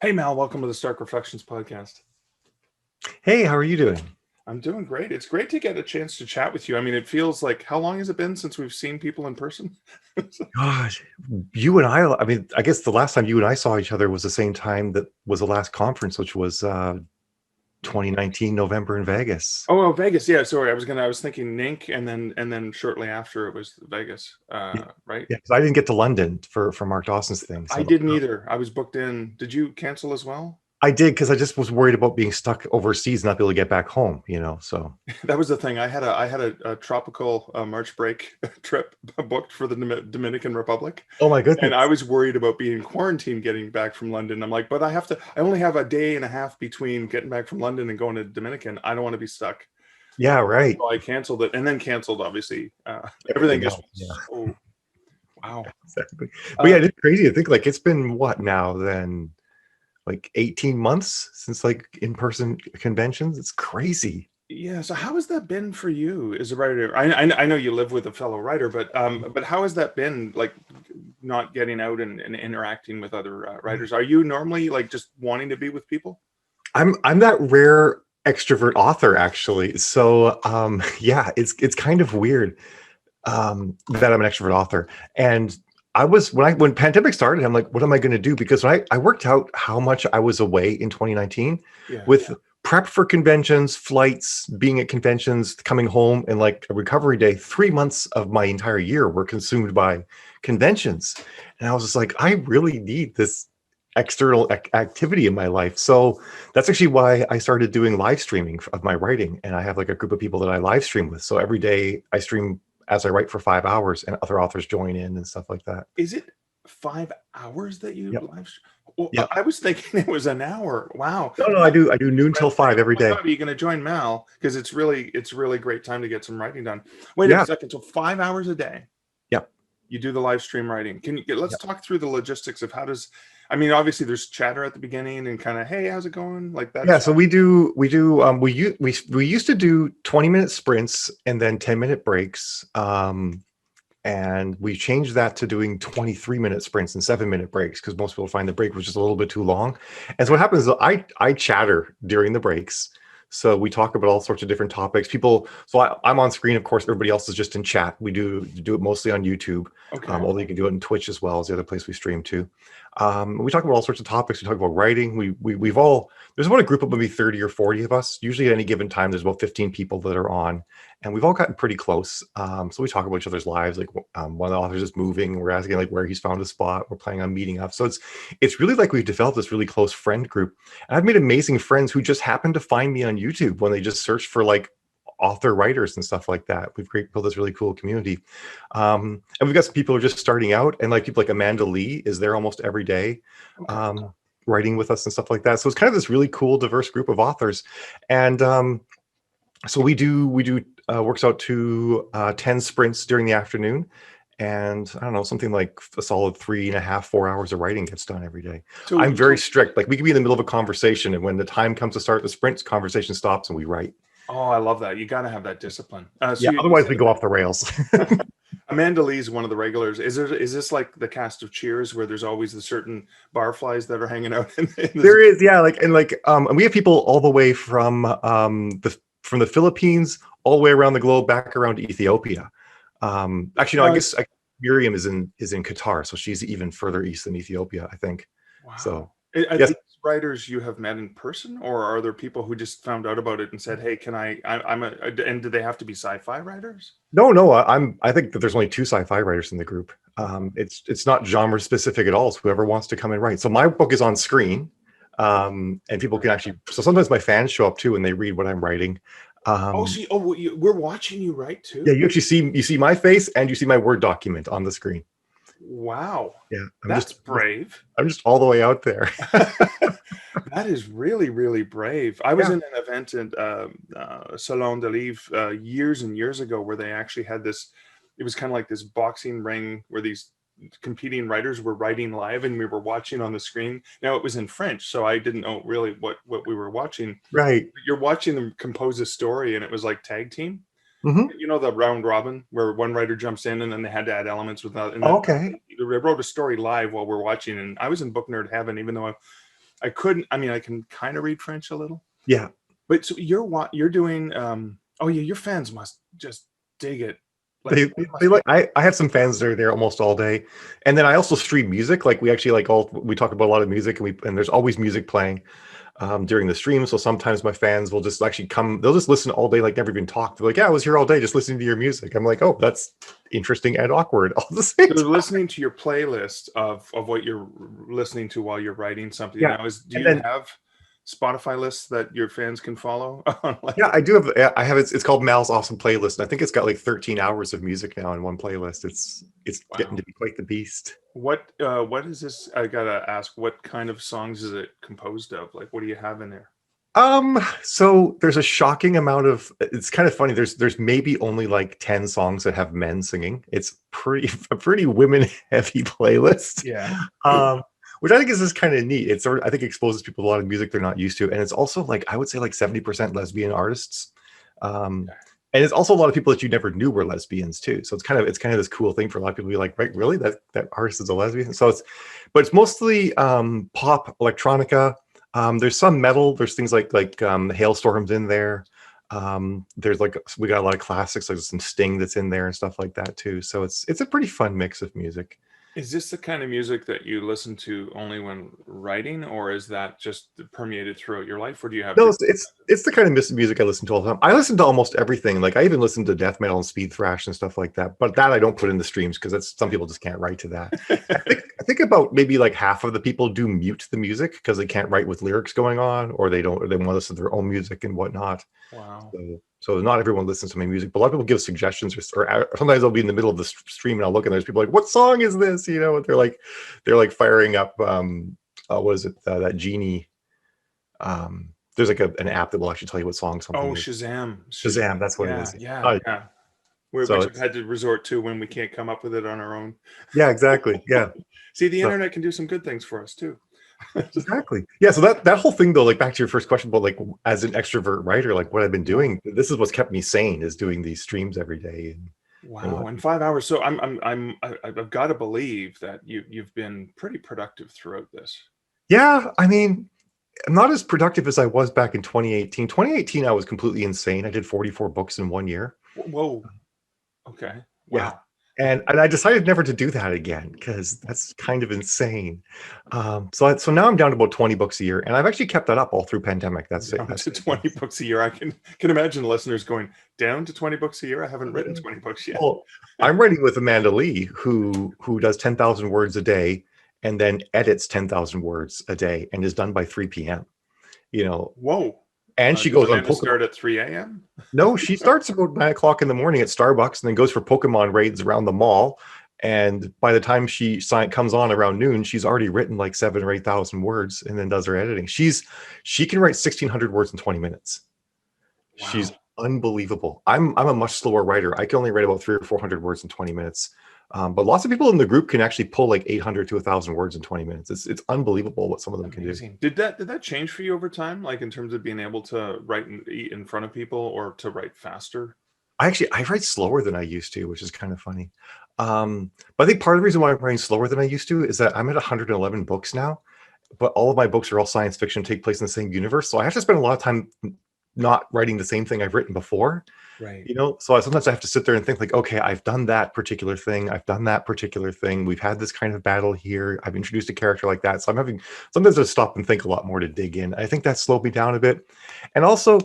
Hey Mal, welcome to the Stark Reflections podcast. Hey, how are you doing? I'm doing great. It's great to get a chance to chat with you. I mean, it feels like how long has it been since we've seen people in person? Gosh, you and I mean, I guess the last time you and I saw each other was the same time that was the last conference, which was 2019 November in Vegas. Oh, Vegas. Yeah, sorry. I was thinking Nink and then shortly after it was Vegas. Yeah, Right? yeah, 'cause I didn't get to London for Mark Dawson's thing, I so didn't either. I was booked in. Did you cancel as well? I did because I just was worried about being stuck overseas, and not be able to get back home, so That was the thing. I had a tropical March break trip booked for the Dominican Republic, oh my and I goodness. was worried about being quarantined getting back from London. I'm like, but I only have a day and a half between getting back from London and going to Dominican. I don't want to be stuck. Yeah, right. So I canceled it and then canceled, obviously. Everything Everything just else. was Yeah, so, wow. exactly. But Uh, yeah, it's crazy to think like it's been what now then, like 18 months since like in-person conventions. It's crazy. yeah. So how has that been for you as a writer? I know you live with a fellow writer, but how has that been like not getting out and interacting with other writers? Are you normally like just wanting to be with people? I'm that rare extrovert author actually. So yeah, it's kind of weird that I'm an extrovert author. And I was when pandemic started, I'm like, what am I going to do? Because when I worked out how much I was away in 2019 Yeah. with prep for conventions, flights, being at conventions, coming home, and like a recovery day. 3 months of my entire year were consumed by conventions, and I was just like, I really need this external activity in my life. So that's actually why I started doing live streaming of my writing, and I have like a group of people that I live stream with. So every day I stream as I write for 5 hours, and other authors join in and stuff like that. Is it 5 hours that you Yep. live? Well, Yep. I was thinking it was an hour. Wow. No, no, I do noon till Friends saying, five "Oh every my day. God, are you going to join Mal?" Because it's really great time to get some writing done. Wait a Yeah. second. So 5 hours a day, Yep. you do the live stream writing. Let's Yep. talk through the logistics of how does, I mean, obviously there's chatter at the beginning and kind of, hey, how's it going? Like Yeah, that's, so we used to do 20-minute sprints and then 10-minute breaks. And we changed that to doing 23-minute sprints and 7-minute breaks because most people find the break was just a little bit too long. And so what happens is I chatter during the breaks. So we talk about all sorts of different topics. I'm on screen, of course. Everybody else is just in chat. We do it mostly on YouTube, okay. although you can do it on Twitch as well as the other place we stream to. We talk about all sorts of topics. We talk about writing. We've all there's about a group of maybe 30 or 40 of us. Usually at any given time, there's about 15 people that are on, and we've all gotten pretty close. So we talk about each other's lives. Like one of the authors is moving. We're asking like where he's found a spot. We're planning on meeting up. So it's really like we've developed this really close friend group. And I've made amazing friends who just happen to find me on YouTube when they just search for like author writers and stuff like that. Built this really cool community. And we've got some people who are just starting out, and like people like Amanda Lee is there almost every day. Okay. Um, Writing with us and stuff like that. So it's kind of this really cool, diverse group of authors. And so we do works out to 10 sprints during the afternoon, and I don't know, something like a solid 3.5 4 hours of writing gets done every day. So, I'm very strict. Like we could be in the middle of a conversation, and when the time comes to start the sprint, conversation stops and we write. oh, I love that. You got to have that discipline. So Yeah, you otherwise said we go off the rails. Amanda Lee's one of the regulars. Is this like the cast of Cheers where there's always the certain barflies that are hanging out in this? There is, yeah, and we have people all the way from the Philippines all the way around the globe back around to Ethiopia. Actually, no, I guess Miriam is in Qatar, so she's even further east than Ethiopia, I think. Wow. So Are yes, these writers you have met in person, or are there people who just found out about it and said, "Hey, can I'm a," and do they have to be sci-fi writers? no, I think that there's only two sci-fi writers in the group. It's not genre specific at all. It's whoever wants to come and write. So my book is on screen, and people can actually. So sometimes my fans show up too, and they read what I'm writing. Oh, Um, see, oh, we're watching you write yeah, too. you actually see my face and you see my Word document on the screen. Wow, Yeah, that's brave. I'm just all the way out there. That is really, really brave. I was Yeah. in an event at Salon de Livre years and years ago where they actually had this. It was kind of like this boxing ring where these competing writers were writing live, and we were watching on the screen. Now it was in French, so I didn't know really what we were watching. Right. You're watching them compose a story, and it was like tag team. Hmm. You know, the round robin where one writer jumps in and then they had to add elements without, and then Okay. they wrote a story live while we're watching. And I was in book nerd heaven, even though I couldn't. I mean, I can kind of read French a little, Yeah. but so you're doing. Oh yeah, your fans must just dig it. Like They, that they must be. like I have some fans that are there almost all day, and then I also stream music. Like we actually like all we talk about a lot of music, and there's always music playing during the stream. So sometimes my fans will just actually come. They'll just listen all day, like never even talk. They're like, "Yeah, I was here all day just listening to your music." I'm like, "Oh, that's interesting and awkward all the same So they're time." listening to your playlist of what you're listening to while you're writing something. Yeah, Now, do and you then have Spotify lists that your fans can follow? yeah, I do have. Yeah, I have. It's called Mal's Awesome Playlist, and I think it's got like 13 hours of music now in one playlist. It's getting Wow. to be quite the beast. What is this? I gotta ask, what kind of songs is it composed of? Like, what do you have in there? So there's a shocking amount of. It's kind of funny. There's maybe only like 10 songs that have men singing. It's pretty a pretty women heavy playlist. Yeah. Um, which I think is just kind of neat. It's sort of, I think exposes people to a lot of music they're not used to, and it's also like I would say like 70% lesbian artists. Um, and it's also a lot of people that you never knew were lesbians too. So it's kind of this cool thing for a lot of people to be like, right, really, that artist is a lesbian. So but it's mostly pop, electronica. There's some metal. There's things like Hailstorms in there. There's like we got a lot of classics, like some Sting that's in there and stuff like that too. So it's a pretty fun mix of music. Is this the kind of music that you listen to only when writing, or is that just permeated throughout your life, or do you have No, different? it's the kind of music I listen to all the time. I listen to almost everything. Like I even listen to death metal and speed thrash and stuff like that. But that I don't put in the streams because that's some people just can't write to that. I think about maybe like half of the people do mute the music because they can't write with lyrics going on, or they don't, or they want to listen to their own music and whatnot. Wow. So not everyone listens to my music, but a lot of people give suggestions, or sometimes I'll be in the middle of the stream and I'll look and there's people like, "What song is this?" You know, and they're like firing up. What is it? That genie. There's like an app that will actually tell you what song Oh, something is. Shazam. Shazam, that's what it Yeah, is. yeah, yeah. So Which I've it's had to resort to when we can't come up with it on our own. yeah, exactly. Yeah. See, the So internet can do some good things for us too. exactly. Yeah. So that whole thing though, like back to your first question, but like as an extrovert writer, like what I've been Yeah. doing, this is what's kept me sane is doing these streams every day and Wow, what. in 5 hours. So I've got to believe that you've been pretty productive throughout this. Yeah, I mean, I'm not as productive as I was back in 2018. 2018, I was completely insane. I did 44 books in 1 year. Whoa. Okay. Yeah. Wow. And I decided never to do that again because that's kind of insane. So now I'm down to about 20 books a year, and I've actually kept that up all through pandemic. That's it. Down That's to 20 books a year. I can imagine listeners going, down to 20 books a year. I haven't written 20 books yet. well, I'm writing with Amanda Lee, who does 10,000 words a day and then edits 10,000 words a day and is done by 3 p.m. You know, Whoa. and she Does goes on Amanda Pokemon. start at 3 a.m.? No, she starts about 9 o'clock in the morning at Starbucks and then goes for Pokemon raids around the mall. And by the time comes on around noon, she's already written like 7,000 or 8,000 words and then does her editing. She can write 1,600 words in 20 minutes. She's Wow. unbelievable. I'm a much slower writer. I can only write about 300 or 400 words in 20 minutes. But lots of people in the group can actually pull like 800 to 1,000 words in 20 minutes. It's unbelievable what some of them can do. Amazing. Did that change for you over time, like in terms of being able to write in front of people or to write faster? I write slower than I used to, which is kind of funny. But I think part of the reason why I'm writing slower than I used to is that I'm at 111 books now, but all of my books are all science fiction, take place in the same universe. So I have to spend a lot of time not writing the same thing I've written before. Right. So sometimes I have to sit there and think like, okay, I've done that particular thing. I've done that particular thing. We've had this kind of battle here. I've introduced a character like that. So sometimes I stop and think a lot more to dig in. I think that slowed me down a bit. And also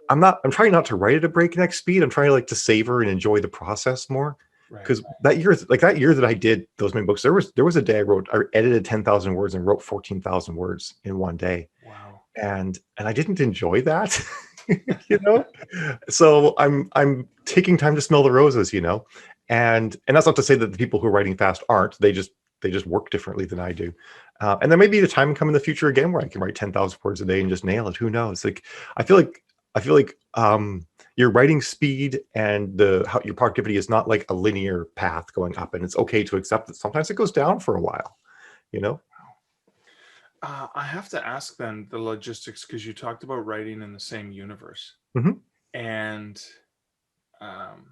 I'm trying not to write at a breakneck speed. I'm trying to savor and enjoy the process more. Right. Because that year that I did those many books, there was a day I edited 10,000 words and wrote 14,000 words in one day. Wow. And I didn't enjoy that. you know so I'm taking time to smell the roses, and that's not to say that the people who are writing fast aren't. They just work differently than I do, and there may be a time come in the future again where I can write 10,000 words a day and just nail it. Who knows? Like I feel like your writing speed and how your productivity is not like a linear path going up, and it's okay to accept that sometimes it goes down for a while you know I have to ask then the logistics, because you talked about writing in the same universe, Mhm. and um,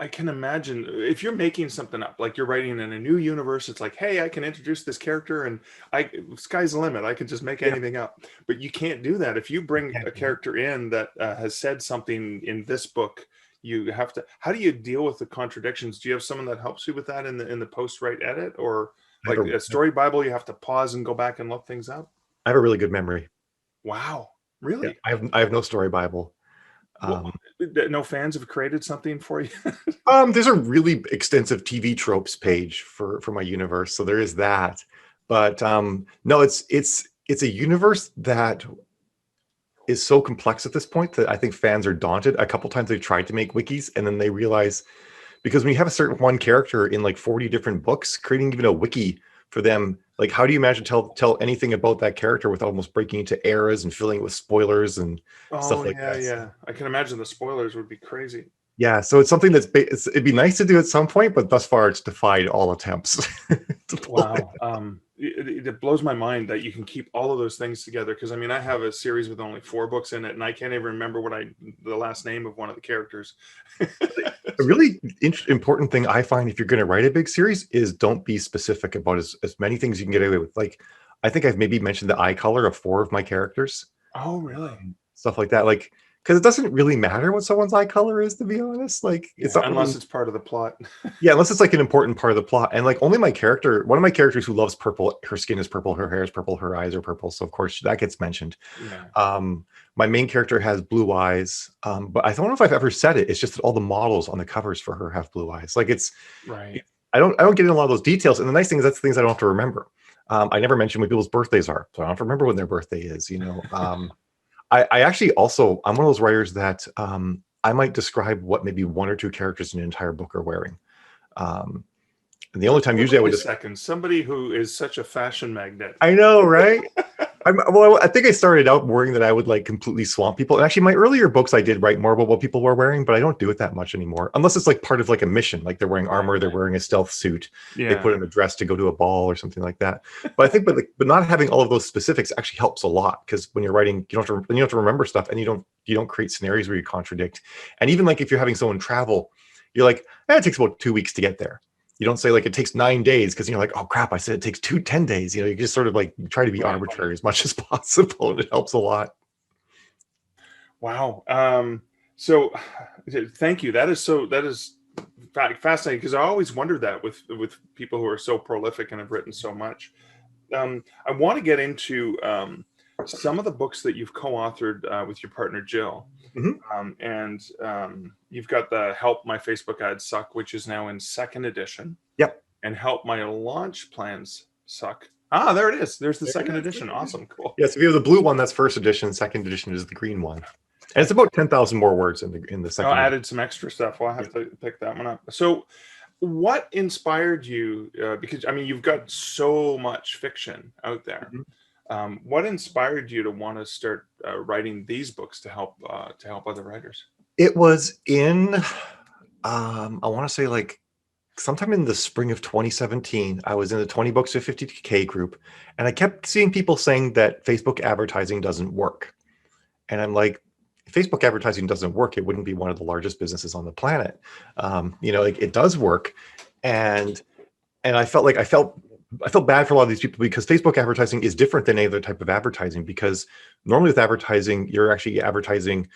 I can imagine if you're making something up, like you're writing in a new universe, it's like, hey, I can introduce this character and sky's the limit. I can just make Yeah, anything up. But you can't do that. If you bring can't a do that. character in that has said something in this book, you have to, how do you deal with the contradictions? Do you have someone that helps you with that in the post-write edit, or I have like a story Bible, you have to pause and go back and look things up? I have a really good memory. Wow. Yeah, Really? I have no story Bible. Well, Um, no fans have created something for you? there's a really extensive TV tropes page for my universe, so there is that. But no, it's a universe that is so complex at this point that I think fans are daunted. A couple times they've tried to make wikis, and then they realize, because when you have a certain one character in like 40 different books, creating even a wiki for them, like how do you imagine tell anything about that character without almost breaking into eras and filling it with spoilers and Oh stuff like yeah, that? yeah. I can imagine the spoilers would be crazy. Yeah, so it's something it'd be nice to do at some point, but thus far it's defied all attempts to pull it. Wow. It blows my mind that you can keep all of those things together. Because I mean, I have a series with only 4 books in it, and I can't even remember the last name of one of the characters. A So, really important thing I find if you're going to write a big series is don't be specific about as many things you can get away with. Like, I think I've maybe mentioned the eye color of 4 of my characters, oh really? stuff like that. Like, because it doesn't really matter what someone's eye color is, to be honest. Like, it's Yeah, not unless really, it's part of the plot. yeah, unless it's like an important part of the plot. And like, only one of my characters who loves purple, her skin is purple, her hair is purple, her eyes are purple. So, of course, that gets mentioned. Yeah. My main character has blue eyes, but I don't know if I've ever said it. It's just that all the models on the covers for her have blue eyes. Like Right. I don't get into a lot of those details. And the nice thing is that's the things I don't have to remember. I never mention when people's birthdays are, so I don't have to remember when their birthday is. I actually also I'm one of those writers that I might describe what maybe 1 or 2 characters in an entire book are wearing. Um, and the only time Wait usually I a would just second. Somebody who is such a fashion magnet. I know, right? Well, I think I started out worrying that I would like completely swamp people. And actually, my earlier books, I did write more about what people were wearing, but I don't do it that much anymore, unless it's like part of like a mission, like they're wearing Right. armor, they're wearing a stealth suit, they Yeah. put in a dress to go to a ball or something like that. But I think, but not having all of those specifics actually helps a lot because when you're writing, you don't have to remember stuff, and you don't create scenarios where you contradict. And even like if you're having someone travel, you're like, it takes about 2 weeks to get there. You don't say like it takes 9 days because you're like, oh crap, I said it takes 10 days. You just sort of like try to be Right. arbitrary as much as possible, and it helps a lot. Wow. So thank you. That is fascinating, because I always wondered that with people who are so prolific and have written so much. I want to get into some of the books that you've co-authored with your partner Jill. Mhm. And you've got the Help My Facebook Ads Suck, which is now in 2nd edition, Yep. and Help My Launch Plans Suck. Ah, there it is. There's the There it second is. edition. Awesome. Cool. Yes, if you have the blue one, that's first edition. Second edition is the green one, and it's about 10,000 more words in the Oh, second edition. added some extra stuff. Well, I Yeah. have to pick that one up. So, what inspired you? Because I mean, you've got so much fiction out there. Mhm. What inspired you to want to start writing these books to help other writers? It was in, I want to say like sometime in the spring of 2017. I was in the 20 books to 50K group, and I kept seeing people saying that Facebook advertising doesn't work. And I'm like, if Facebook advertising doesn't work, it wouldn't be one of the largest businesses on the planet. Like it does work. And I felt like I felt bad for a lot of these people because Facebook advertising is different than any other type of advertising, because normally with advertising, you're actually advertising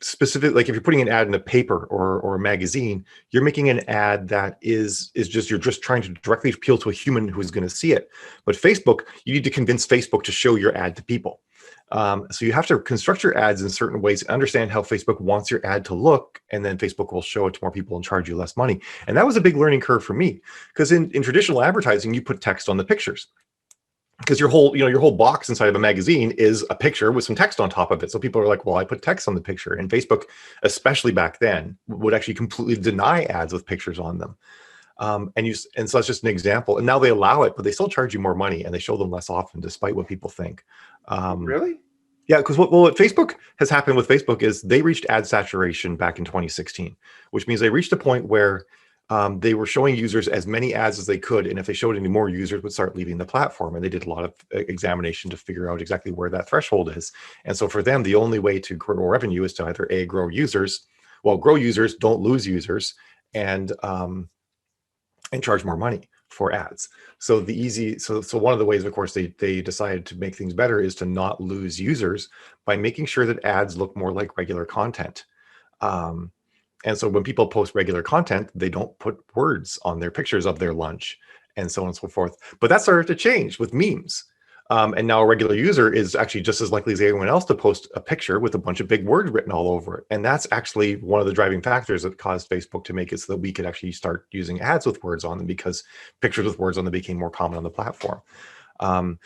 specific, like if you're putting an ad in a paper or a magazine, you're making an ad that is just, you're just trying to directly appeal to a human who's going to see it. But Facebook, you need to convince Facebook to show your ad to people. So you have to construct your ads in certain ways, understand how Facebook wants your ad to look, and then Facebook will show it to more people and charge you less money. And that was a big learning curve for me, because in traditional advertising, you put text on the pictures, because your whole box inside of a magazine is a picture with some text on top of it. So people are like, well, I put text on the picture. And Facebook, especially back then, would actually completely deny ads with pictures on them. And so that's just an example. And now they allow it, but they still charge you more money, and they show them less often, despite what people think. Really? Yeah, because what Facebook has happened with Facebook is they reached ad saturation back in 2016, which means they reached a point where they were showing users as many ads as they could, and if they showed any more, users would start leaving the platform. And they did a lot of examination to figure out exactly where that threshold is. And so for them, the only way to grow revenue is to either A, grow users, well, grow users, don't lose users, and charge more money for ads. So one of the ways, of course, they decided to make things better is to not lose users by making sure that ads look more like regular content. And so when people post regular content, they don't put words on their pictures of their lunch and so on and so forth. But that started to change with memes. And now a regular user is actually just as likely as anyone else to post a picture with a bunch of big words written all over it. And that's actually one of the driving factors that caused Facebook to make it so that we could actually start using ads with words on them, because pictures with words on them became more common on the platform. That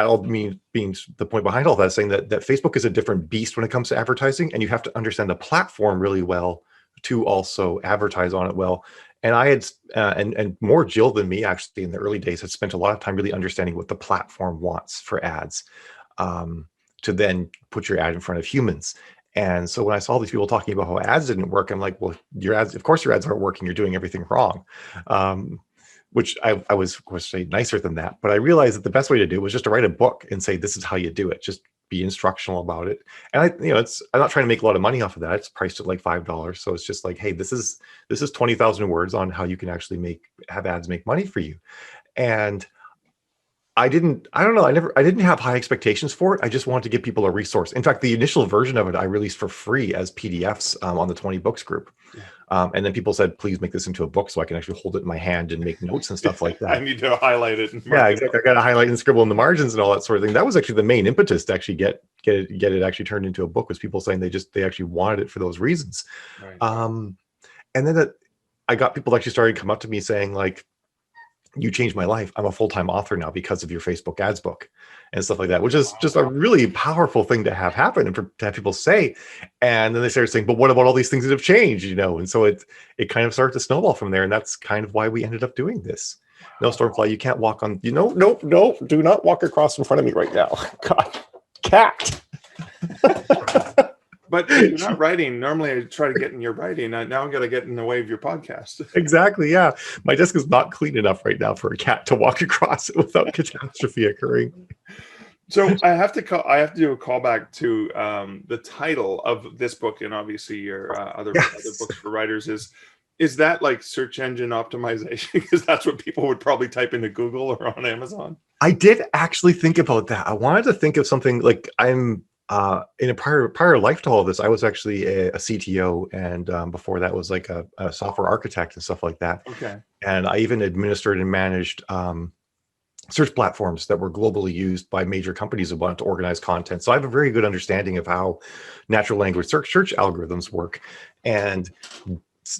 all means the point behind all that, saying that Facebook is a different beast when it comes to advertising, and you have to understand the platform really well to also advertise on it well. And I had, and more Jill than me, actually, in the early days, had spent a lot of time really understanding what the platform wants for ads, to then put your ad in front of humans. And so when I saw these people talking about how ads didn't work, I'm like, well, your ads, of course your ads aren't working. You're doing everything wrong. Which I was, of course, say nicer than that. But I realized that the best way to do it was just to write a book and say, this is how you do it. Just be instructional about it. And I'm not trying to make a lot of money off of that. It's priced at like $5. So it's just like, hey, this is 20,000 words on how you can actually have ads make money for you. And I didn't have high expectations for it. I just wanted to give people a resource. In fact, the initial version of it, I released for free as PDFs on the 20 books group. And then people said, please make this into a book so I can actually hold it in my hand and make notes and stuff like that. I need to highlight it. Yeah, exactly. I got to highlight and scribble in the margins and all that sort of thing. That was actually the main impetus to actually get it actually turned into a book, was people saying they actually wanted it for those reasons. Right. And then I got people actually started to come up to me saying, like, you changed my life. I'm a full-time author now because of your Facebook ads book and stuff like that, which is just a really powerful thing to have happen and to have people say. And then they started saying, but what about all these things that have changed, And so it kind of started to snowball from there. And that's kind of why we ended up doing this. No, Stormfly, you can't walk on, no, do not walk across in front of me right now. God, cat. But you're not writing. Normally I try to get in your writing. Now I'm going to get in the way of your podcast. Exactly. Yeah. My desk is not clean enough right now for a cat to walk across it without catastrophe occurring. So I have to do a callback to the title of this book, and obviously your other books for writers is that like search engine optimization? Because that's what people would probably type into Google or on Amazon. I did actually think about that. I wanted to think of something like I'm in a prior life to all of this, I was actually a CTO, and before that was like a software architect and stuff like that. Okay. And I even administered and managed search platforms that were globally used by major companies that wanted to organize content. So I have a very good understanding of how natural language search algorithms work. And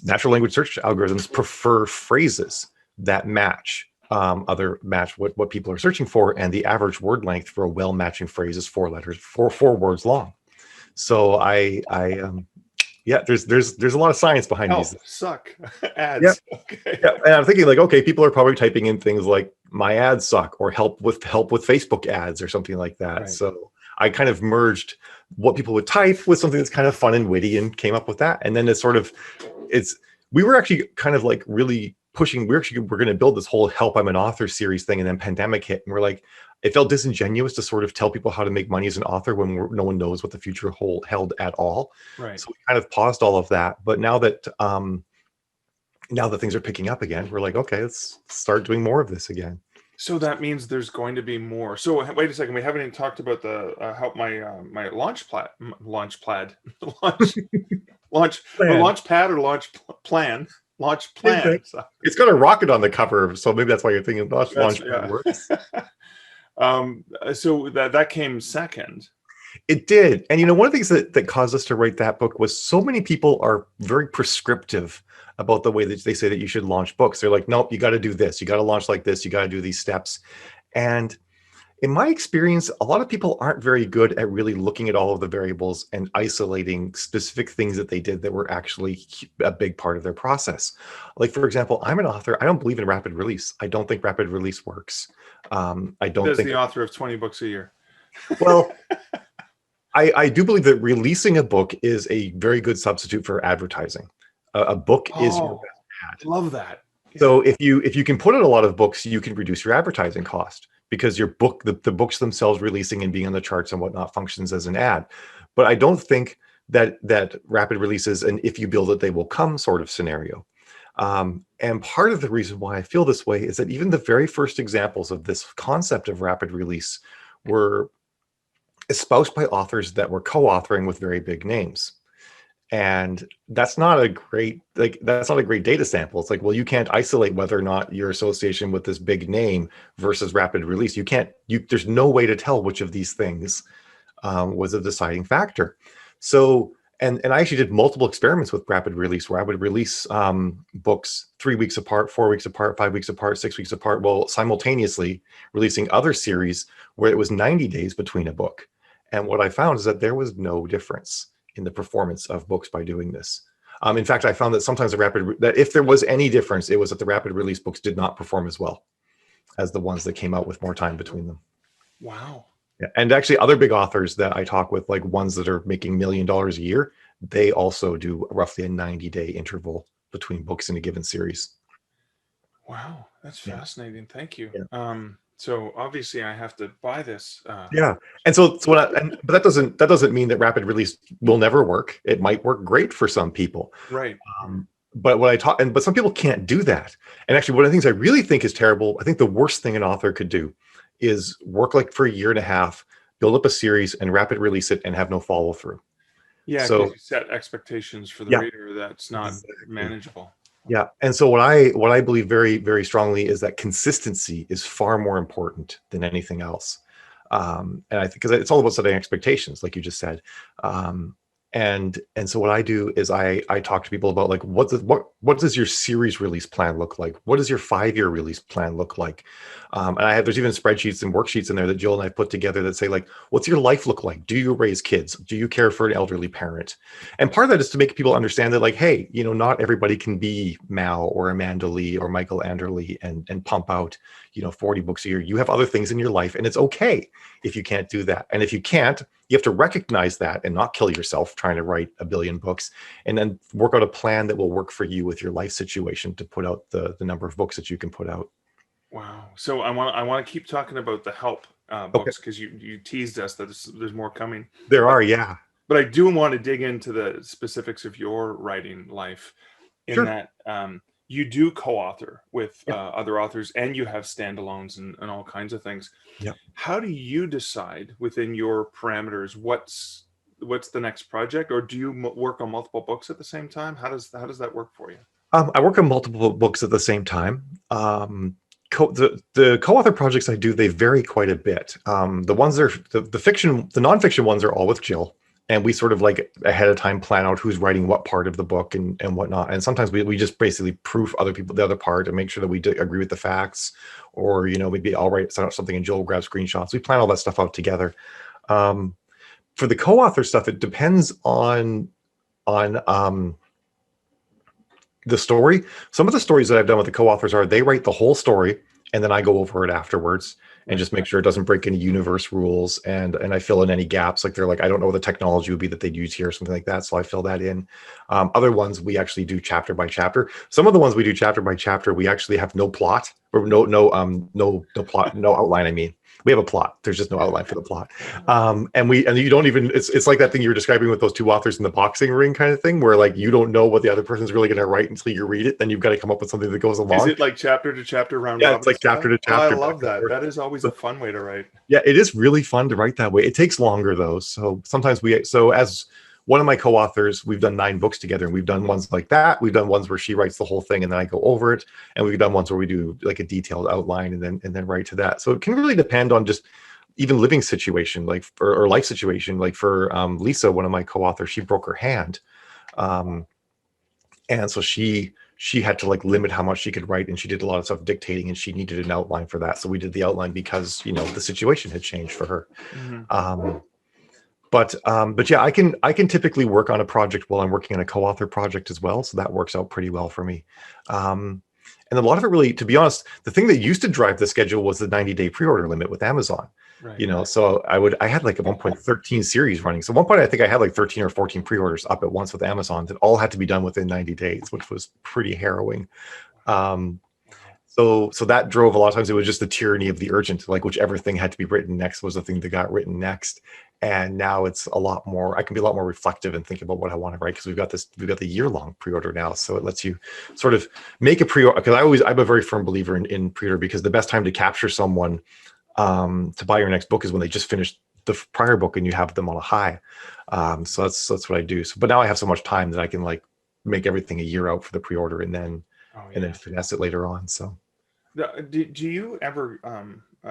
natural language search algorithms prefer phrases that match what people are searching for, and the average word length for a well-matching phrase is 4 letters, four words long. So there's a lot of science behind these. Suck ads. Yeah. Okay. Yeah, and I'm thinking like, okay, people are probably typing in things like my ads suck or help with Facebook ads or something like that. Right. So I kind of merged what people would type with something that's kind of fun and witty and came up with that. And then we were actually kind of like really pushing, we're going to build this whole Help I'm an Author series thing, and then pandemic hit, and we're like, it felt disingenuous to sort of tell people how to make money as an author when no one knows what the future held at all. Right. So we kind of paused all of that. But now that things are picking up again, we're like, okay, let's start doing more of this again. So that means there's going to be more. So wait a second, we haven't even talked about the help my launch pad launch plan. So. It's got a rocket on the cover, so maybe that's why you're thinking launch pad works. So that came second. It did. And one of the things that caused us to write that book was so many people are very prescriptive about the way that they say that you should launch books. They're like, nope, you got to do this. You got to launch like this. You got to do these steps. And in my experience, a lot of people aren't very good at really looking at all of the variables and isolating specific things that they did that were actually a big part of their process. Like, for example, I'm an author. I don't believe in rapid release. I don't think rapid release works. The author of 20 books a year. Well, I do believe that releasing a book is a very good substitute for advertising. A book is your best ad. Love that. Yeah. So if you can put in a lot of books, you can reduce your advertising cost, because your book, the books themselves releasing and being on the charts and whatnot functions as an ad. But I don't think that rapid release is an if you build it, they will come sort of scenario. And part of the reason why I feel this way is that even the very first examples of this concept of rapid release were espoused by authors that were co-authoring with very big names. And that's not a great data sample. It's like, well, you can't isolate whether or not your association with this big name versus rapid release. There's no way to tell which of these things was a deciding factor. So, and I actually did multiple experiments with rapid release, where I would release books 3 weeks apart, 4 weeks apart, 5 weeks apart, 6 weeks apart, while simultaneously releasing other series where it was 90 days between a book. And what I found is that there was no difference in the performance of books by doing this. In fact, I found that sometimes that if there was any difference, it was that the rapid release books did not perform as well as the ones that came out with more time between them. Wow. Yeah. And actually other big authors that I talk with, like ones that are making $1 million a year, they also do roughly a 90-day interval between books in a given series. Wow, that's fascinating. Thank you. Yeah. So obviously I have to buy this. Yeah. And but that doesn't mean that rapid release will never work. It might work great for some people. Right. But some people can't do that. And actually, one of the things I really think is terrible, I think the worst thing an author could do is work like for 1.5 years, build up a series and rapid release it and have no follow through. Yeah, So because you set expectations for the reader that's not manageable. Yeah. And so what I believe very, very strongly is that consistency is far more important than anything else. And I think because it's all about setting expectations, like you just said. And so what I do is I talk to people about like, what does your series release plan look like? What does your 5-year release plan look like? And there's even spreadsheets and worksheets in there that Jill and I put together that say like, what's your life look like? Do you raise kids? Do you care for an elderly parent? And part of that is to make people understand that like, hey, not everybody can be Mal or Amanda Lee or Michael Anderle and pump out, 40 books a year. You have other things in your life, and it's okay if you can't do that. And if you can't, you have to recognize that and not kill yourself trying to write 1 billion books, and then work out a plan that will work for you with your life situation to put out the number of books that you can put out. Wow. So I want to keep talking about the help books, because you teased us that there's more coming. There are, yeah. But I do want to dig into the specifics of your writing life in that you do co-author with other authors, and you have standalones and all kinds of things. Yeah. How do you decide within your parameters what's the next project, or do you work on multiple books at the same time? How does that work for you? I work on multiple books at the same time. The co-author projects I do, they vary quite a bit. The ones that are the nonfiction ones are all with Jill, and we sort of like ahead of time plan out who's writing what part of the book and whatnot. And sometimes we just basically proof other people the other part and make sure that we agree with the facts, or maybe I'll write something and Jill will grab screenshots. We plan all that stuff out together. For the co-author stuff, it depends on the story. Some of the stories that I've done with the co-authors are they write the whole story and then I go over it afterwards and just make sure it doesn't break any universe rules, and I fill in any gaps. Like they're like, I don't know what the technology would be that they'd use here, or something like that, so I fill that in. Other ones we actually do chapter by chapter. Some of the ones we do chapter by chapter, we actually have no plot, or no plot, no outline. I mean, we have a plot. There's just no outline for the plot. And you don't even, it's like that thing you were describing with those two authors in the boxing ring kind of thing, where like you don't know what the other person's really going to write until you read it. Then you've got to come up with something that goes along. Is it like chapter to chapter round? Yeah, it's like chapter to chapter. Oh, I love that. That is always a fun way to write. Yeah, it is really fun to write that way. It takes longer though. So sometimes as one of my co-authors, we've done 9 books together, and we've done ones like that. We've done ones where she writes the whole thing and then I go over it. And we've done ones where we do like a detailed outline and then write to that. So it can really depend on just even living situation, like or life situation. Like for Lisa, one of my co-authors, she broke her hand. And so she had to like limit how much she could write, and she did a lot of stuff dictating, and she needed an outline for that. So we did the outline because, the situation had changed for her. Mm-hmm. But yeah, I can typically work on a project while I'm working on a co-author project as well. So that works out pretty well for me. And a lot of it really, to be honest, the thing that used to drive the schedule was the 90-day pre-order limit with Amazon. Right. So I had like at one point 13 series running. So at one point I think I had like 13 or 14 pre-orders up at once with Amazon that all had to be done within 90 days, which was pretty harrowing. So that drove a lot of times. It was just the tyranny of the urgent, like whichever thing had to be written next was the thing that got written next. And now it's a lot more, I can be a lot more reflective and think about what I want to write, because we've got the year-long pre-order now. So it lets you sort of make a pre-order, because I'm a very firm believer in pre-order, because the best time to capture someone to buy your next book is when they just finished the prior book and you have them on a high. So that's what I do. So, but now I have so much time that I can like make everything a year out for the pre-order, and then finesse it later on. So do you ever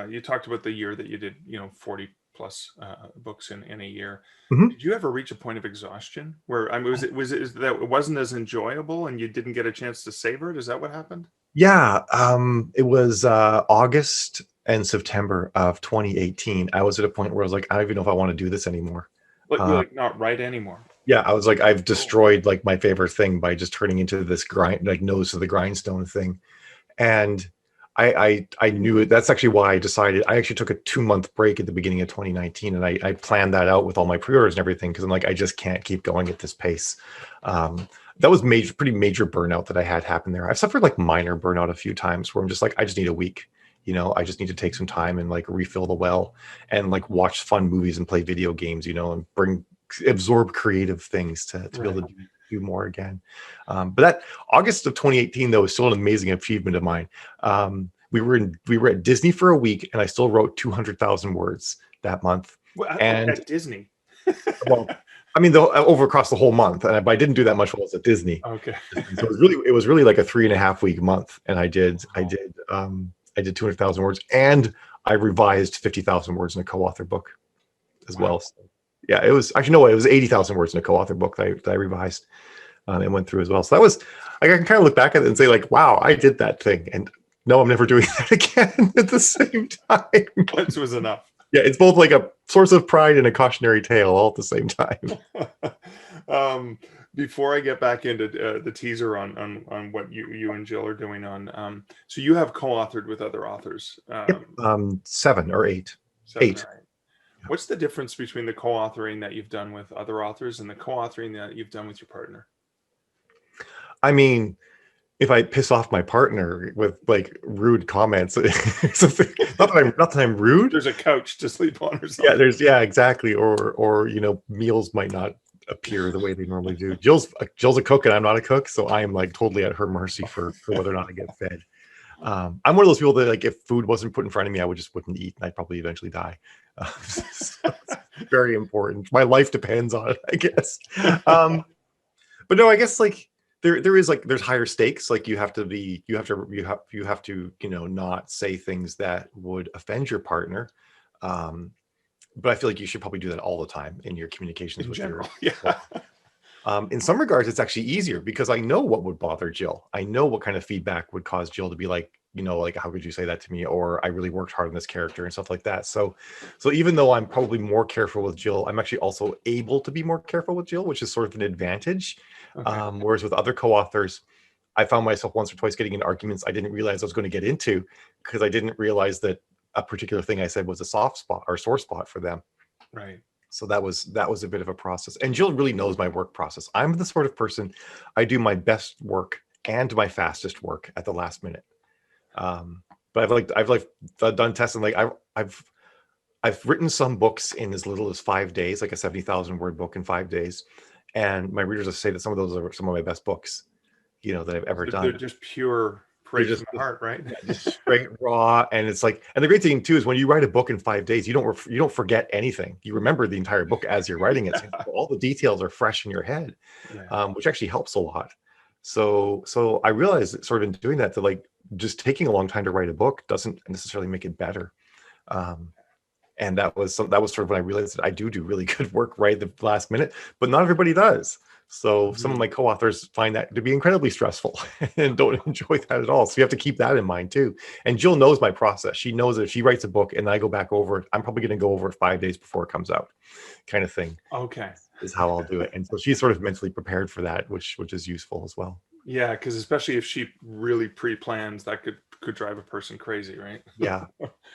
you talked about the year that you did, 40 plus books in a year. Mhm. Did you ever reach a point of exhaustion where, I mean, is that it wasn't as enjoyable and you didn't get a chance to savor it? Is that what happened? Yeah, it was August and September of 2018. I was at a point where I was like, I don't even know if I want to do this anymore. Like, you're like, not write anymore. Yeah, I was like, I've destroyed like my favorite thing by just turning into this grind, like nose to the grindstone thing. And I knew it. That's actually why I decided. I actually took a 2-month break at the beginning of 2019, and I planned that out with all my pre-orders and everything, because I'm like, I just can't keep going at this pace. That was pretty major burnout that I had happen there. I've suffered like minor burnout a few times where I'm just like, I just need a week. I just need to take some time and like refill the well, and like watch fun movies and play video games, and absorb creative things to be able to do more again. But that August of 2018 though is still an amazing achievement of mine. We were at Disney for a week, and I still wrote 200,000 words that month. Well, And at Disney. well, I mean, over across the whole month, and I didn't do that much while I was at Disney. Okay. So it was really like a 3.5-week month, and I did 200,000 words, and I revised 50,000 words in a co-author book as well. So, yeah, it was actually, no, it was 80,000 words in a co-author book that I revised and went through as well. So that was, I can kind of look back at it and say like, wow, I did that thing, and no, I'm never doing that again at the same time. Once was enough. Yeah, it's both like a source of pride and a cautionary tale all at the same time. Before I get back into the teaser on what you and Jill are doing on, so you have co-authored with other authors. Yep. 7 or 8. 8. What's the difference between the co-authoring that you've done with other authors and the co-authoring that you've done with your partner? I mean, if I piss off my partner with like rude comments, not that I'm rude. There's a couch to sleep on or something. Yeah, exactly. Or meals might not appear the way they normally do. Jill's a cook and I'm not a cook, so I am like totally at her mercy for whether or not I get fed. I'm one of those people that like, if food wasn't put in front of me, I wouldn't eat, and I'd probably eventually die. So it's very important. My life depends on it, I guess. But no, I guess like there's higher stakes. Like you have to not say things that would offend your partner. But I feel like you should probably do that all the time in your communications with general. In some regards, it's actually easier because I know what would bother Jill. I know what kind of feedback would cause Jill to be like, like, how could you say that to me? Or I really worked hard on this character and stuff like that. So even though I'm probably more careful with Jill, I'm actually also able to be more careful with Jill, which is sort of an advantage. Okay. Whereas with other co-authors, I found myself once or twice getting into arguments I didn't realize I was going to get into, because I didn't realize that a particular thing I said was a soft spot or sore spot for them. Right. So that was a bit of a process. And Jill really knows my work process. I'm the sort of person, I do my best work and my fastest work at the last minute. But I've done tests, and like I've written some books in as little as 5 days, like a 70,000 word book in 5 days. And my readers will say that some of those are some of my best books, that I've ever done. They're just pure praise from the heart, right? Just straight raw. And it's like, and the great thing too is when you write a book in 5 days, you don't forget anything. You remember the entire book as you're writing it. So all the details are fresh in your head, which actually helps a lot. So I realized that sort of in doing that, like just taking a long time to write a book doesn't necessarily make it better. And that was sort of when I realized that I do really good work right at the last minute, but not everybody does. So some of my co-authors find that to be incredibly stressful and don't enjoy that at all. So you have to keep that in mind too. And Jill knows my process. She knows that if she writes a book and I go back over it, I'm probably going to go over it 5 days before it comes out, kind of thing. Okay. Is how I'll do it. And so she's sort of mentally prepared for that, which is useful as well. Yeah, because especially if she really pre-plans, that could drive a person crazy, right? Yeah,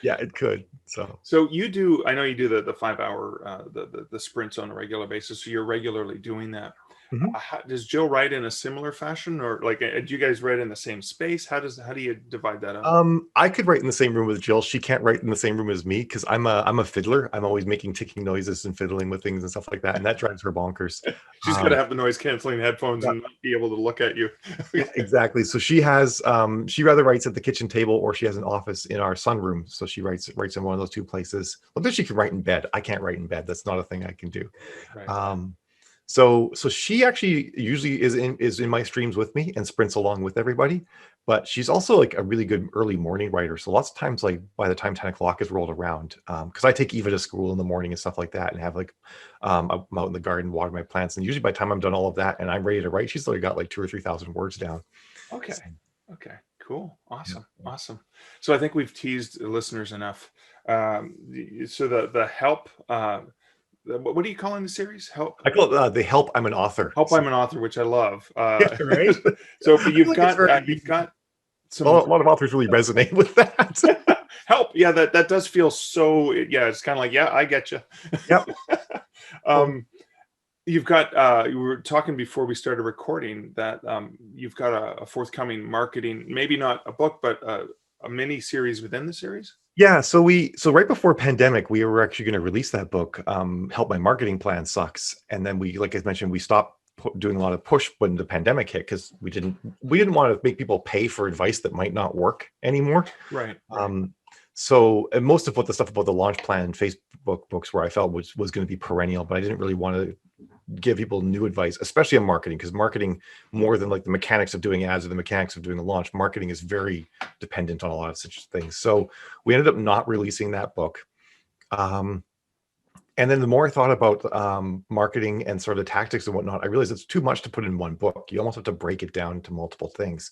it could. So you do, I know you do the 5 hour the sprints on a regular basis, so you're regularly doing that. Mhm. Does Jill write in a similar fashion, or like, do you guys write in the same space? How do you divide that up? I could write in the same room with Jill. She can't write in the same room as me because I'm a fiddler. I'm always making ticking noises and fiddling with things and stuff like that, and that drives her bonkers. She's got to have the noise canceling headphones Yeah, and not be able to look at you. yeah, exactly. So she has she rather writes at the kitchen table or she has an office in our sunroom. So she writes in one of those two places. Well, then she can write in bed. I can't write in bed. That's not a thing I can do. Right. Um, so she actually usually is in my streams with me and sprints along with everybody, but she's also like a really good early morning writer. So lots of times, like by the time 10 o'clock is rolled around, because I take Eva to school in the morning and stuff like that, and have like I'm out in the garden water my plants, and usually by the time I'm done all of that and I'm ready to write, she's already got like 2 or 3,000 words down. Okay. So, Okay. Cool. yeah. Awesome. Awesome. So I think we've teased the listeners enough. So the help. What do you call in the series? Help. I call it the help. I'm an author. Help. So, I'm an author, which I love. yeah, right. So, but I feel like it's very you've got a some lot of authors really resonate with that. help. Yeah, that does feel so. Yeah, it's kind of like, yeah, I get you. Yep. um, you've got. You were talking before we started recording that you've got a forthcoming marketing, maybe not a book, but a mini series within the series. Yeah, so right before pandemic, we were actually going to release that book, Help My Marketing Plan Sucks. And then we, like I mentioned, we stopped doing a lot of push when the pandemic hit because we didn't want to make people pay for advice that might not work anymore. Right. So and most of what the stuff about the launch plan Facebook books where I felt was going to be perennial, but I didn't really want to give people new advice, especially on marketing, because marketing, more than like the mechanics of doing ads or the mechanics of doing a launch, marketing is very dependent on a lot of such things. So we ended up not releasing that book. And then the more I thought about marketing and sort of the tactics and whatnot, I realized it's too much to put in one book. You almost have to break it down into multiple things.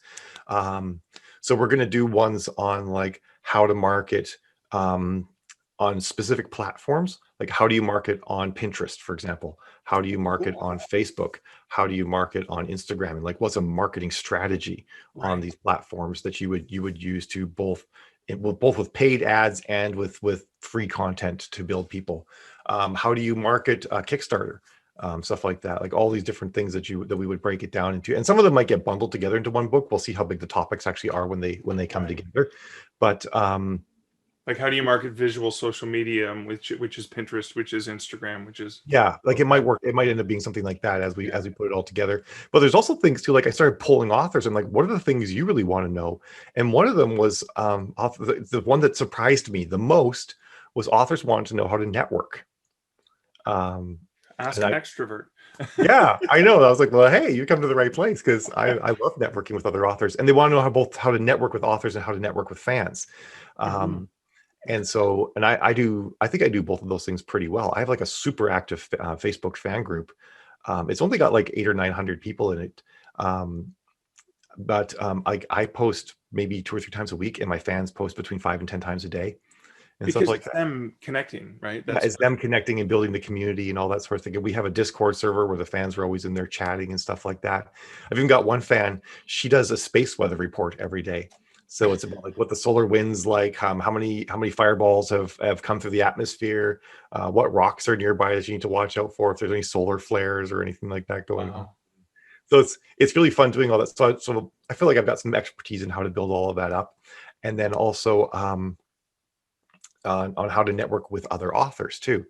So we're going to do ones on like how to market on specific platforms. Like how do you market on Pinterest, for example? How do you market on Facebook? How do you market on Instagram? And like what's a marketing strategy on these platforms that you would use to both with paid ads and with free content to build people? How do you market Kickstarter? Stuff like that, like all these different things that we would break it down into, and some of them might get bundled together into one book. We'll see how big the topics actually are when they come together. But like how do you market visual social media, which is Pinterest, which is Instagram, which is like it might work. It might end up being something like that as we put it all together. But there's also things too. Like I started polling authors and like, what are the things you really want to know? And one of them was the one that surprised me the most was authors wanted to know how to network. Ask an extrovert. Yeah, I know. I was like, well, hey, you come to the right place because I love networking with other authors, and they want to know both how to network with authors and how to network with fans. And so, and I think I do both of those things pretty well. I have like a super active Facebook fan group. It's only got like 800 or 900 people in it. But I post maybe 2 or 3 times a week, and my fans post between 5 and 10 times a day. And because stuff like it's that. them connecting, right? It's them connecting and building the community and all that sort of thing. And we have a Discord server where the fans are always in there chatting and stuff like that. I've even got one fan, she does a space weather report every day. So it's about like what the solar wind's like, how many fireballs have come through the atmosphere, what rocks are nearby that you need to watch out for if there's any solar flares or anything like that going on. So it's really fun doing all that. So I feel like I've got some expertise in how to build all of that up. And then also on how to network with other authors too.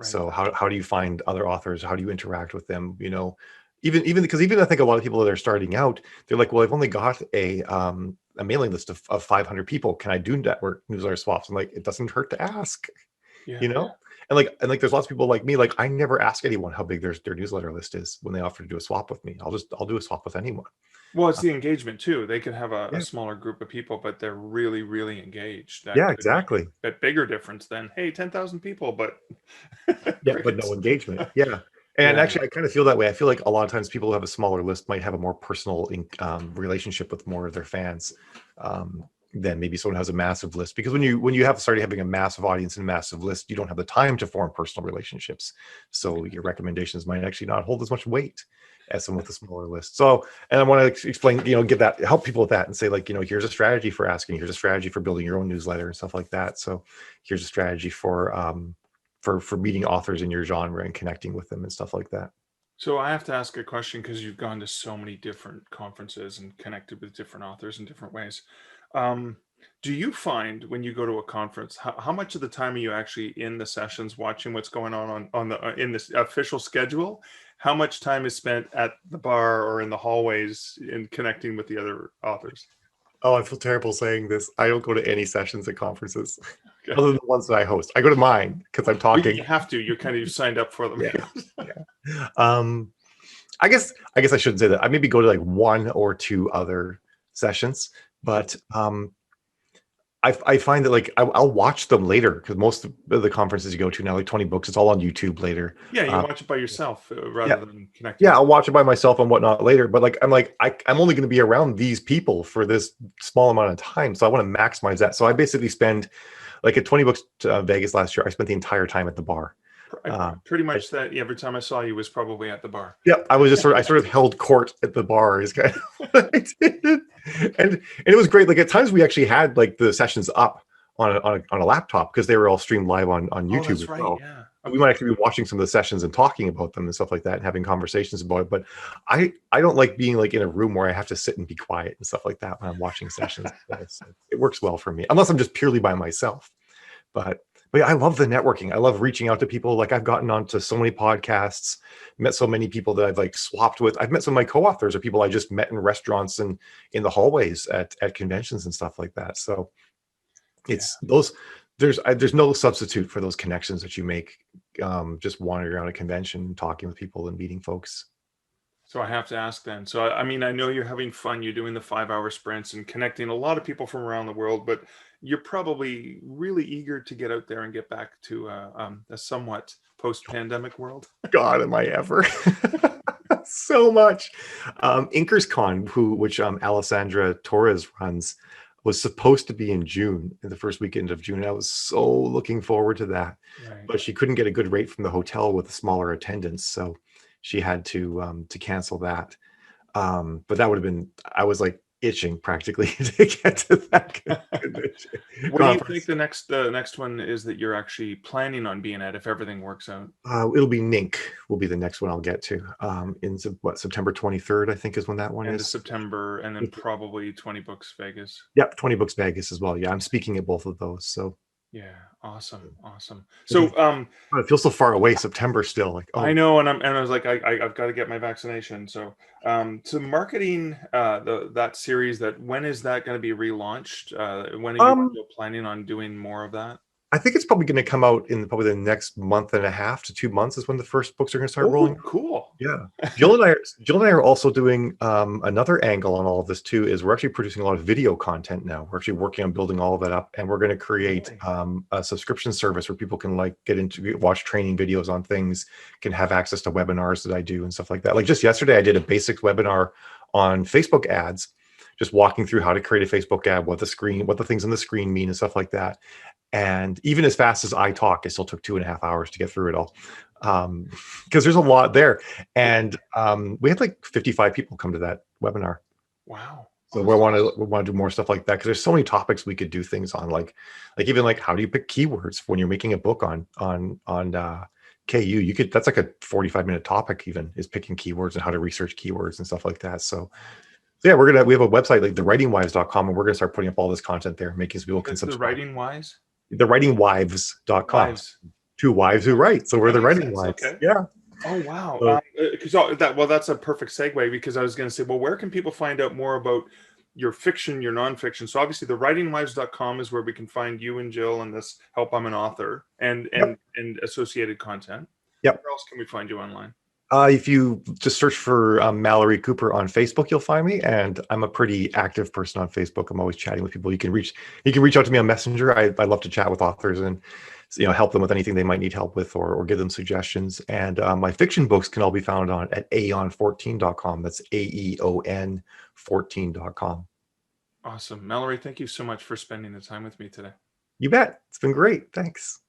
So how do you find other authors? How do you interact with them? You know, even because I think a lot of people that are starting out, they're like, well, I've only got a mailing list of 500 people. Can I do network newsletter swaps? I'm like, it doesn't hurt to ask, you know? And like there's lots of people like me, like I never ask anyone how big their newsletter list is when they offer to do a swap with me. I'll do a swap with anyone. Well, it's the engagement too. They could have a smaller group of people, but they're really, really engaged. That exactly. That bigger difference than, hey, 10,000 people, but but no engagement. And actually, I kind of feel that way. I feel like a lot of times people who have a smaller list might have a more personal relationship with more of their fans than maybe someone who has a massive list. Because when you have started having a massive audience and a massive list, you don't have the time to form personal relationships. So your recommendations might actually not hold as much weight as someone with a smaller list. So, and I want to explain, help people with that and say like, here's a strategy for asking, here's a strategy for building your own newsletter and stuff like that. So here's a strategy for meeting authors in your genre and connecting with them and stuff like that. So I have to ask a question because you've gone to so many different conferences and connected with different authors in different ways. Um, do you find when you go to a conference, how much of the time are you actually in the sessions watching what's going on the in this official schedule? How much time is spent at the bar or in the hallways in connecting with the other authors? Oh, I feel terrible saying this. I don't go to any sessions at conferences Okay. other than the ones that I host. I go to mine because I'm Well, talking. you have to. You're kind of you've signed up for them. Yeah. Yeah. I guess I shouldn't say that. I maybe go to like one or two other sessions, but I find that like I'll watch them later because most of the conferences you go to now, like 20 books, it's all on YouTube later. Yeah, you Um, watch it by yourself yeah, rather than connecting yeah, with. I'll watch it by myself and whatnot later. But I'm only going to be around these people for this small amount of time, so I want to maximize that. So I basically spend like at 20 books to Vegas last year. I spent the entire time at the bar. Pretty I, much that every time I saw you was probably at the bar. yeah, I sort of held court at the bar is kind of what I did, and it was great. Like at times we actually had like the sessions up on a laptop because they were all streamed live on Oh, YouTube that's as right. well. Yeah. We Okay. might actually be watching some of the sessions and talking about them and stuff like that and having conversations about it. But I don't like being like in a room where I have to sit and be quiet and stuff like that when I'm watching sessions. It works well for me, unless I'm just purely by myself. But but yeah, I love the networking. I love reaching out to people. Like I've gotten onto so many podcasts, met so many people that I've like swapped with. I've met some of my co-authors or people I just met in restaurants and in the hallways at conventions and stuff like that. So Yeah. it's those there's no substitute for those connections that you make just wandering around a convention, talking with people and meeting folks. So I have to ask then. So I mean, I know you're having fun. You're doing the 5 hour sprints and connecting a lot of people from around the world, but you're probably really eager to get out there and get back to a somewhat post-pandemic world. God, am I ever? So much. Inkers Con, which Alessandra Torres runs, was supposed to be in June, in the first weekend of June. I was so looking forward to that, Right. but she couldn't get a good rate from the hotel with a smaller attendance, so she had to cancel that. But that would have been, I was like itching practically to get to that What do you think conference. the next one is that you're actually planning on being at if everything works out? It'll be Nink will be the next one I'll get to. In September 23rd, I think is when that one End of is. September, and then probably 20 Books Vegas. Yep, 20 Books Vegas as well. Yeah, I'm speaking at both of those. So Yeah, awesome, awesome. it So, feels so far away. September still, like, I oh, know, and I was like, I've got to get my vaccination. So, so marketing that series, that when is that going to be relaunched? When are you um, still planning on doing more of that? I think it's probably going to come out in probably the next month and a half to 2 months is when the first books are going to start rolling. Oh, cool. Yeah. Jill and I are also doing another angle on all of this too, is we're actually producing a lot of video content now. We're actually working on building all of that up, and we're going to create Really? a subscription service where people can like watch training videos on things, can have access to webinars that I do and stuff like that. Like just yesterday, I did a basic webinar on Facebook ads, just walking through how to create a Facebook ad, what the things on the screen mean and stuff like that. And even as fast as I talk, it still took 2.5 hours to get through it all. Because there's a lot there. And we had like 55 people come to that webinar. Wow. So Awesome. we want to do more stuff like that because there's so many topics we could do things on, like even like how do you pick keywords when you're making a book on KU? That's like a 45-minute topic, even is picking keywords and how to research keywords and stuff like that. So yeah, we have a website like thewritingwives.com, and we're gonna start putting up all this content there, making so people can The subscribe. writing wise Thewritingwives.com. wives. Two wives who write. So we're That the makes writing sense. wives. Okay. Yeah. Oh wow. So Because that's a perfect segue, because I was going to say, well, where can people find out more about your fiction, your nonfiction? So obviously, the writingwives.com is where we can find you and Jill and this Help I'm an Author and yep. associated content. Yep. Where else can we find you online? If you just search for Mallory Cooper on Facebook, you'll find me, and I'm a pretty active person on Facebook. I'm always chatting with people. You can reach out to me on Messenger. I love to chat with authors and help them with anything they might need help with, or give them suggestions. And my fiction books can all be found at aeon14.com. That's AEON 14.com. Awesome. Mallory, thank you so much for spending the time with me today. You bet. It's been great. Thanks.